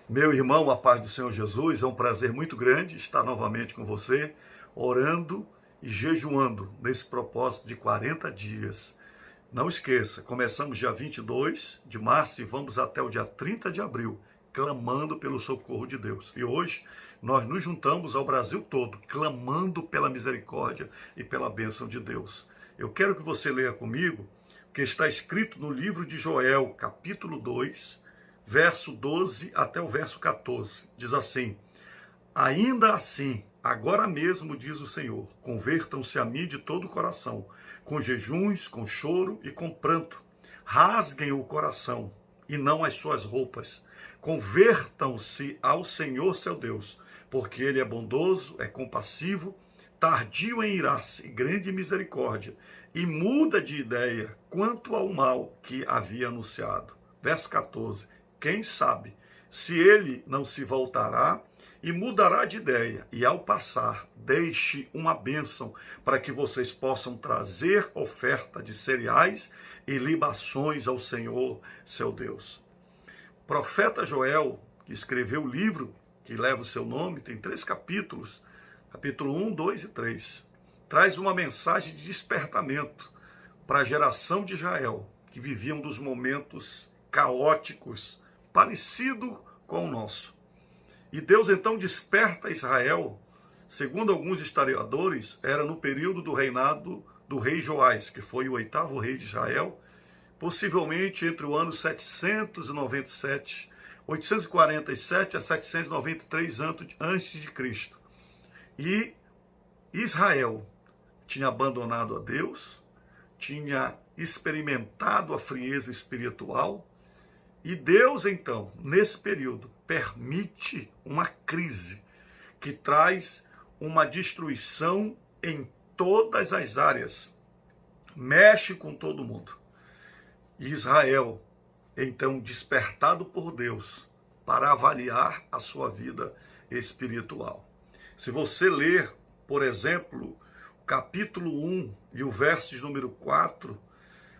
Meu irmão, a paz do Senhor Jesus, é um prazer muito grande estar novamente com você, orando e jejuando nesse propósito de 40 dias. Não esqueça, começamos dia 22 de março e vamos até o dia 30 de abril, clamando pelo socorro de Deus. E hoje nós nos juntamos ao Brasil todo, clamando pela misericórdia e pela bênção de Deus. Eu quero que você leia comigo o que está escrito no livro de Joel, capítulo 2, verso 12 até o verso 14. Diz assim: ainda assim, agora mesmo, diz o Senhor, convertam-se a mim de todo o coração, com jejuns, com choro e com pranto. Rasguem o coração e não as suas roupas. Convertam-se ao Senhor seu Deus, porque Ele é bondoso, é compassivo, tardio em irar-se e grande misericórdia, e muda de ideia quanto ao mal que havia anunciado. Verso 14. Quem sabe se ele não se voltará e mudará de ideia, e ao passar, deixe uma bênção para que vocês possam trazer oferta de cereais e libações ao Senhor, seu Deus. O profeta Joel, que escreveu o livro que leva o seu nome, tem 3 capítulos, capítulo 1, 2 e 3, traz uma mensagem de despertamento para a geração de Israel, que vivia um dos momentos caóticos, parecido com o nosso. E Deus então desperta Israel, segundo alguns historiadores, era no período do reinado do rei Joás, que foi o 8º rei de Israel, possivelmente entre o ano 847 a 793 antes de Cristo. E Israel tinha abandonado a Deus, tinha experimentado a frieza espiritual, e Deus, então, nesse período, permite uma crise que traz uma destruição em todas as áreas, mexe com todo mundo. E Israel, então, despertado por Deus para avaliar a sua vida espiritual. Se você ler, por exemplo, o capítulo 1 e o verso de número 4,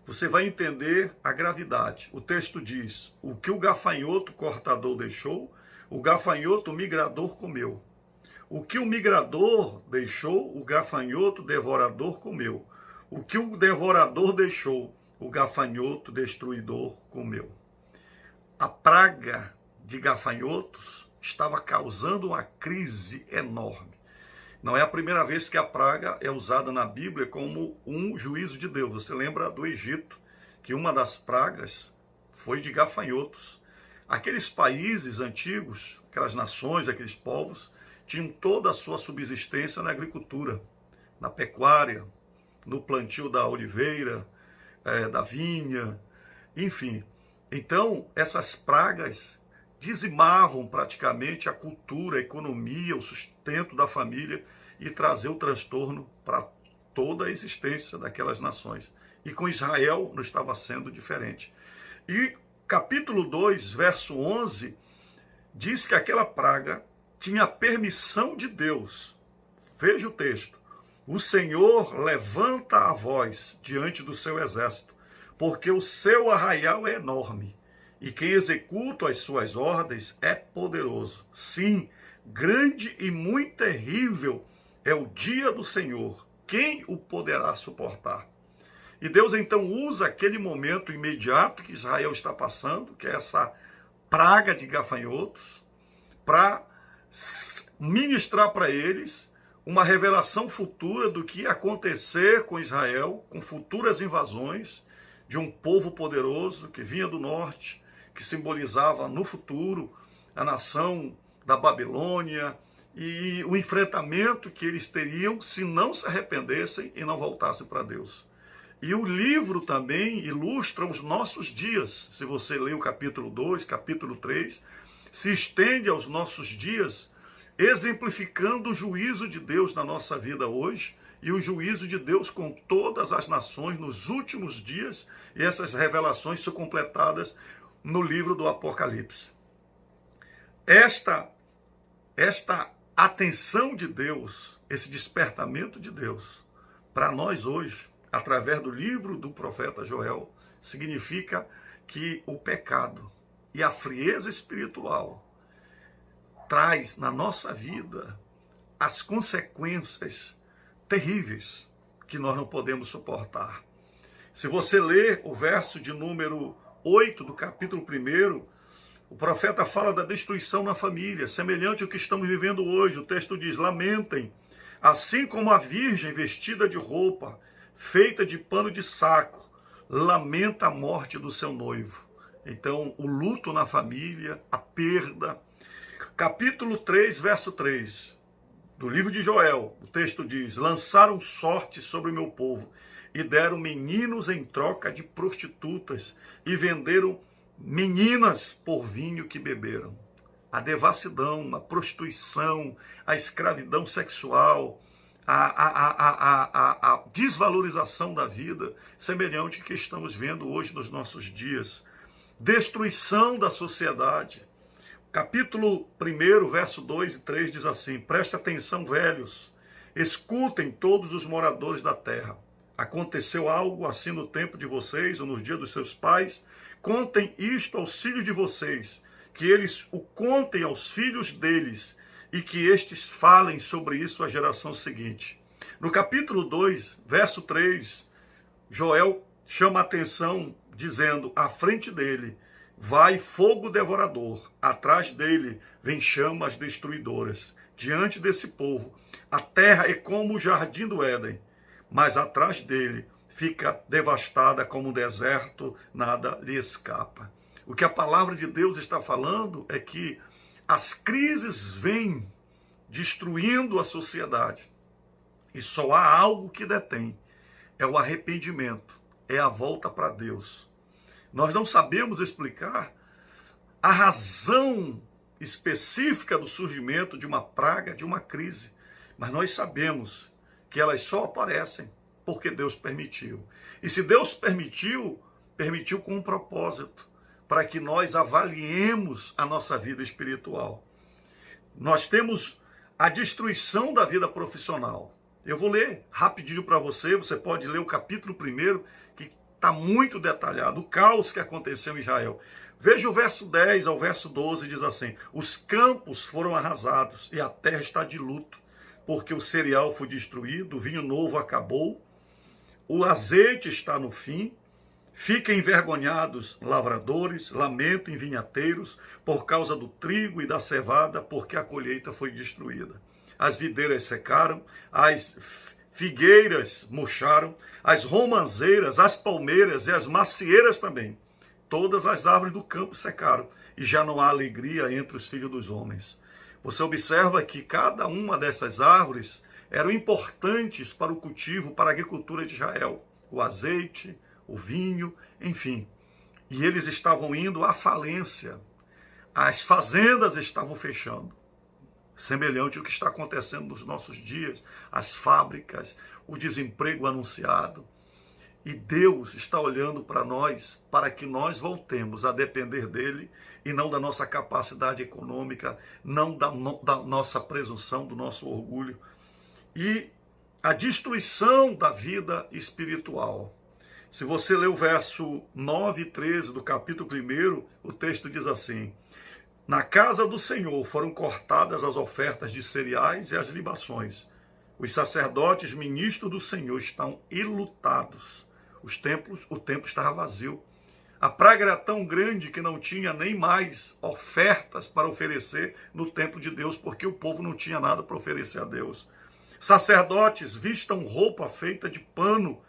você vai entender a gravidade. O texto diz: o que o gafanhoto cortador deixou, o gafanhoto migrador comeu. O que o migrador deixou, o gafanhoto devorador comeu. O que o devorador deixou, o gafanhoto destruidor comeu. A praga de gafanhotos estava causando uma crise enorme. Não é a primeira vez que a praga é usada na Bíblia como um juízo de Deus. Você lembra do Egito, que uma das pragas foi de gafanhotos. Aqueles países antigos, aquelas nações, aqueles povos, tinham toda a sua subsistência na agricultura, na pecuária, no plantio da oliveira, da vinha, enfim. Então, essas pragas dizimavam praticamente a cultura, a economia, o sustento da família e trazer o transtorno para toda a existência daquelas nações. E com Israel não estava sendo diferente. E capítulo 2, verso 11, diz que aquela praga tinha permissão de Deus. Veja o texto. O Senhor levanta a voz diante do seu exército, porque o seu arraial é enorme. E quem executa as suas ordens é poderoso. Sim, grande e muito terrível é o dia do Senhor. Quem o poderá suportar? E Deus então usa aquele momento imediato que Israel está passando, que é essa praga de gafanhotos, para ministrar para eles uma revelação futura do que ia acontecer com Israel, com futuras invasões de um povo poderoso que vinha do norte, que simbolizava no futuro a nação da Babilônia e o enfrentamento que eles teriam se não se arrependessem e não voltassem para Deus. E o livro também ilustra os nossos dias. Se você lê o capítulo 2, capítulo 3, se estende aos nossos dias, exemplificando o juízo de Deus na nossa vida hoje e o juízo de Deus com todas as nações nos últimos dias, e essas revelações são completadas no livro do Apocalipse. Esta atenção de Deus, esse despertamento de Deus, para nós hoje, através do livro do profeta Joel, significa que o pecado e a frieza espiritual traz na nossa vida as consequências terríveis que nós não podemos suportar. Se você ler o verso de número 8 do capítulo 1, o profeta fala da destruição na família, semelhante ao que estamos vivendo hoje. O texto diz: lamentem, assim como a virgem vestida de roupa, feita de pano de saco, lamenta a morte do seu noivo. Então, o luto na família, a perda. Capítulo 3, verso 3, do livro de Joel, o texto diz: lançaram sorte sobre o meu povo, e deram meninos em troca de prostitutas, e venderam meninas por vinho que beberam. A devassidão, a prostituição, a escravidão sexual, a desvalorização da vida, semelhante ao que estamos vendo hoje nos nossos dias. Destruição da sociedade. Capítulo 1, verso 2 e 3 diz assim: preste atenção, velhos, escutem todos os moradores da terra. Aconteceu algo assim no tempo de vocês, ou nos dias dos seus pais? Contem isto aos filhos de vocês, que eles o contem aos filhos deles, e que estes falem sobre isso à geração seguinte. No capítulo 2, verso 3, Joel chama a atenção dizendo: à frente dele vai fogo devorador, atrás dele vem chamas destruidoras. Diante desse povo, a terra é como o jardim do Éden, mas atrás dele fica devastada como um deserto, nada lhe escapa. O que a palavra de Deus está falando é que as crises vêm destruindo a sociedade, e só há algo que detém: é o arrependimento, é a volta para Deus. Nós não sabemos explicar a razão específica do surgimento de uma praga, de uma crise, mas nós sabemos que elas só aparecem porque Deus permitiu. E se Deus permitiu, permitiu com um propósito, para que nós avaliemos a nossa vida espiritual. Nós temos a destruição da vida profissional. Eu vou ler rapidinho para você, você pode ler o capítulo 1, que está muito detalhado, o caos que aconteceu em Israel. Veja o verso 10 ao verso 12, diz assim: os campos foram arrasados e a terra está de luto, porque o cereal foi destruído, o vinho novo acabou, o azeite está no fim. Fiquem envergonhados lavradores, lamentem vinhateiros, por causa do trigo e da cevada, porque a colheita foi destruída. As videiras secaram, as figueiras murcharam, as romãzeiras, as palmeiras e as macieiras também. Todas as árvores do campo secaram, e já não há alegria entre os filhos dos homens. Você observa que cada uma dessas árvores eram importantes para o cultivo, para a agricultura de Israel. O azeite, o vinho, enfim. E eles estavam indo à falência. As fazendas estavam fechando. Semelhante ao que está acontecendo nos nossos dias, as fábricas, o desemprego anunciado. E Deus está olhando para nós, para que nós voltemos a depender dele e não da nossa capacidade econômica, não da nossa presunção, do nosso orgulho. E a destruição da vida espiritual. Se você ler o verso 9 e 13 do capítulo 1, o texto diz assim: na casa do Senhor foram cortadas as ofertas de cereais e as libações. Os sacerdotes ministros do Senhor estão enlutados. O templo estava vazio. A praga era tão grande que não tinha nem mais ofertas para oferecer no templo de Deus, porque o povo não tinha nada para oferecer a Deus. Sacerdotes vistam roupa feita de pano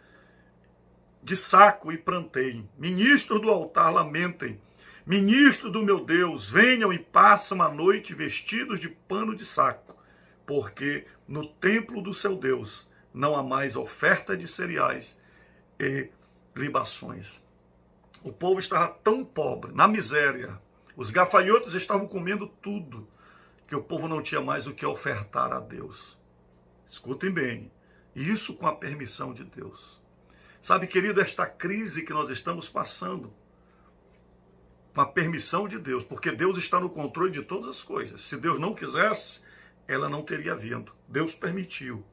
de saco e pranteiem. Ministros do altar lamentem. Ministros do meu Deus, venham e passam a noite vestidos de pano de saco, porque no templo do seu Deus não há mais oferta de cereais e libações. O povo estava tão pobre, na miséria. Os gafanhotos estavam comendo tudo, que o povo não tinha mais o que ofertar a Deus. Escutem bem, isso com a permissão de Deus. Sabe, querido, esta crise que nós estamos passando, com a permissão de Deus, porque Deus está no controle de todas as coisas. Se Deus não quisesse, ela não teria vindo. Deus permitiu.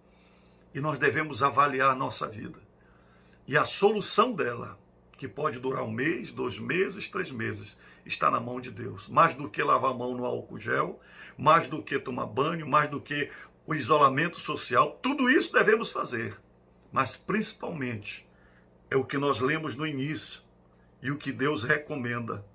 E nós devemos avaliar a nossa vida. E a solução dela, que pode durar 1 mês, 2 meses, 3 meses, está na mão de Deus. Mais do que lavar a mão no álcool gel, mais do que tomar banho, mais do que o isolamento social, tudo isso devemos fazer. Mas principalmente é o que nós lemos no início e o que Deus recomenda.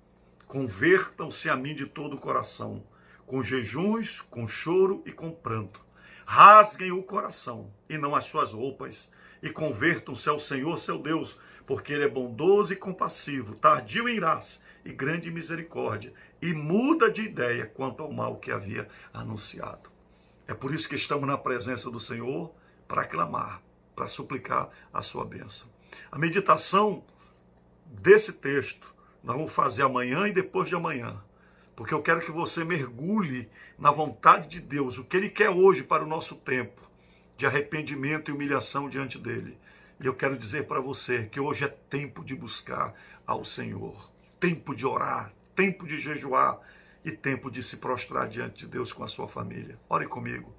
Convertam-se a mim de todo o coração, com jejuns, com choro e com pranto. Rasguem o coração e não as suas roupas, e convertam-se ao Senhor seu Deus, porque Ele é bondoso e compassivo, tardio em irar-se e grande em misericórdia, e muda de ideia quanto ao mal que havia anunciado. É por isso que estamos na presença do Senhor, para clamar, para suplicar a sua bênção. A meditação desse texto nós vamos fazer amanhã e depois de amanhã, porque eu quero que você mergulhe na vontade de Deus, o que Ele quer hoje para o nosso tempo de arrependimento e humilhação diante dEle. E eu quero dizer para você que hoje é tempo de buscar ao Senhor, tempo de orar, tempo de jejuar e tempo de se prostrar diante de Deus com a sua família. Ore comigo.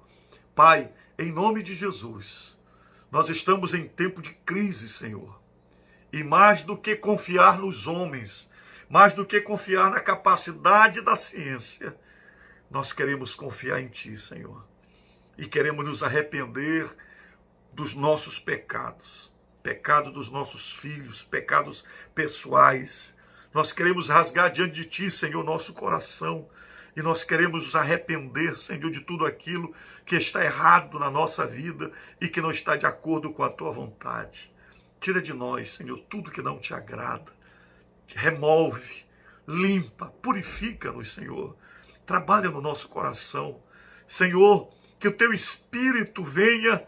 Pai, em nome de Jesus, nós estamos em tempo de crise, Senhor. E mais do que confiar nos homens, mais do que confiar na capacidade da ciência, nós queremos confiar em Ti, Senhor. E queremos nos arrepender dos nossos pecados, pecados dos nossos filhos, pecados pessoais. Nós queremos rasgar diante de Ti, Senhor, nosso coração. E nós queremos nos arrepender, Senhor, de tudo aquilo que está errado na nossa vida e que não está de acordo com a Tua vontade. Tira de nós, Senhor, tudo que não Te agrada. Remove, limpa, purifica-nos, Senhor. Trabalha no nosso coração. Senhor, que o Teu Espírito venha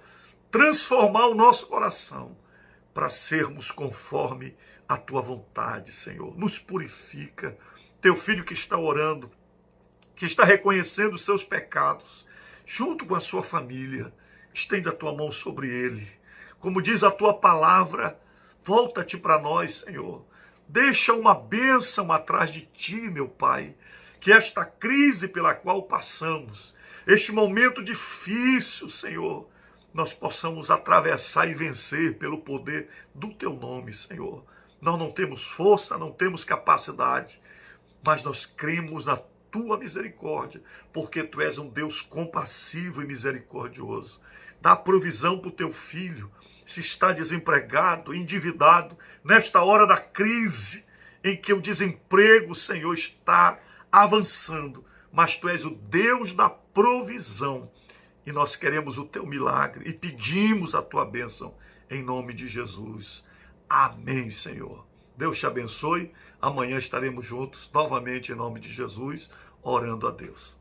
transformar o nosso coração para sermos conforme a Tua vontade, Senhor. Nos purifica. Teu filho que está orando, que está reconhecendo os seus pecados, junto com a sua família, estende a Tua mão sobre ele. Como diz a Tua palavra, volta-te para nós, Senhor. Deixa uma bênção atrás de Ti, meu Pai, que esta crise pela qual passamos, este momento difícil, Senhor, nós possamos atravessar e vencer pelo poder do Teu nome, Senhor. Nós não temos força, não temos capacidade, mas nós cremos na Tua misericórdia, porque Tu és um Deus compassivo e misericordioso. Dá provisão para o Teu filho, se está desempregado, endividado, nesta hora da crise, em que o desemprego, Senhor, está avançando, mas Tu és o Deus da provisão, e nós queremos o Teu milagre, e pedimos a Tua bênção, em nome de Jesus. Amém, Senhor. Deus te abençoe, amanhã estaremos juntos, novamente em nome de Jesus, orando a Deus.